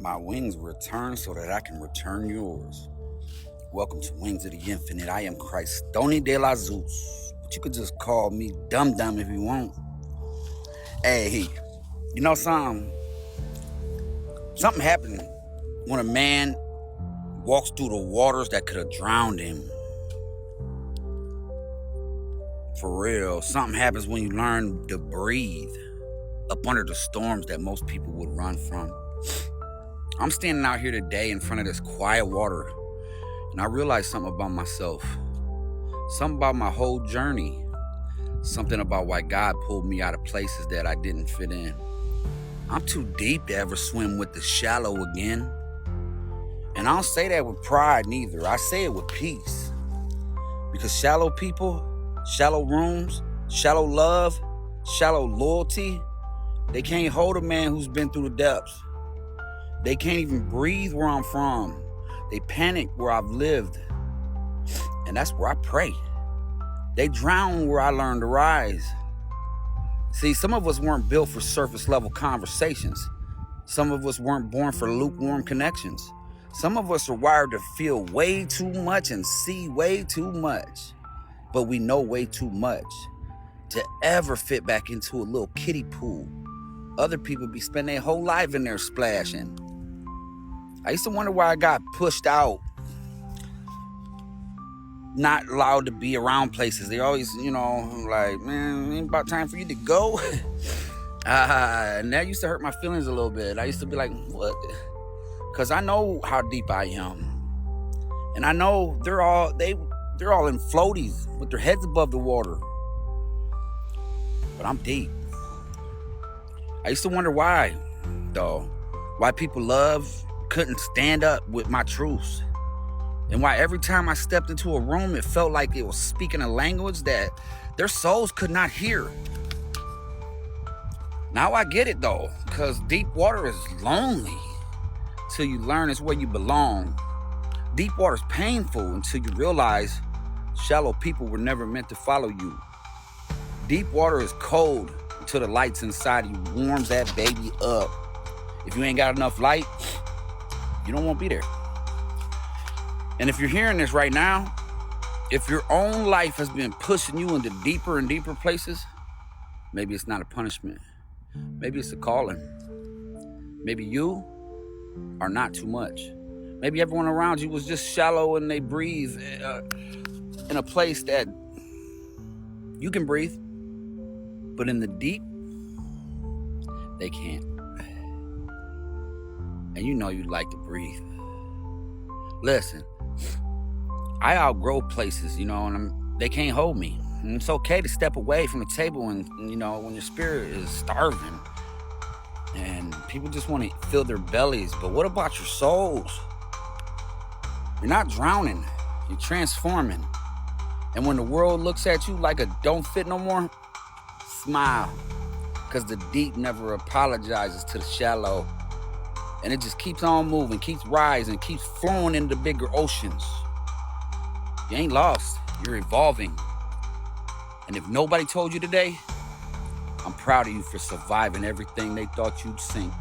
My wings return so that I can return yours. Welcome to Wings of the Infinite. I am Christoni de la Zeus, but you could just call me Dum Dum if you want. Hey, you know something happened when a man walks through the waters that could have drowned him. For real, something happens when you learn to breathe up under the storms that most people would run from. I'm standing out here today in front of this quiet water, and I realized something about myself, something about my whole journey, something about why God pulled me out of places that I didn't fit in. I'm too deep to ever swim with the shallow again. And I don't say that with pride neither. I say it with peace. Because shallow people, shallow rooms, shallow love, shallow loyalty, they can't hold a man who's been through the depths. They can't even breathe where I'm from. They panic where I've lived. And that's where I pray. They drown where I learned to rise. See, some of us weren't built for surface level conversations. Some of us weren't born for lukewarm connections. Some of us are wired to feel way too much and see way too much. But we know way too much to ever fit back into a little kiddie pool. Other people be spending their whole life in there splashing. I used to wonder why I got pushed out, not allowed to be around places. They always, like, man, ain't about time for you to go. And that used to hurt my feelings a little bit. I used to be like, what? Because I know how deep I am. And I know they're all in floaties with their heads above the water. But I'm deep. I used to wonder why, though. Why people couldn't stand up with my truths. And why every time I stepped into a room, it felt like it was speaking a language that their souls could not hear. Now I get it, though, because deep water is lonely till you learn it's where you belong. Deep water is painful until you realize shallow people were never meant to follow you. Deep water is cold until the lights inside you warms that baby up. If you ain't got enough light, you don't want to be there. And if you're hearing this right now, if your own life has been pushing you into deeper and deeper places, maybe it's not a punishment. Maybe it's a calling. Maybe you are not too much. Maybe everyone around you was just shallow and they breathe in a place that you can breathe, but in the deep, they can't. And you know you like to breathe. Listen, I outgrow places, and they can't hold me. And it's okay to step away from the table and when your spirit is starving and people just want to fill their bellies. But what about your souls? You're not drowning, you're transforming. And when the world looks at you like a don't fit no more, smile. Because the deep never apologizes to the shallow. And it just keeps on moving, keeps rising, keeps flowing into bigger oceans. You ain't lost, you're evolving. And if nobody told you today, I'm proud of you for surviving everything they thought you'd sink.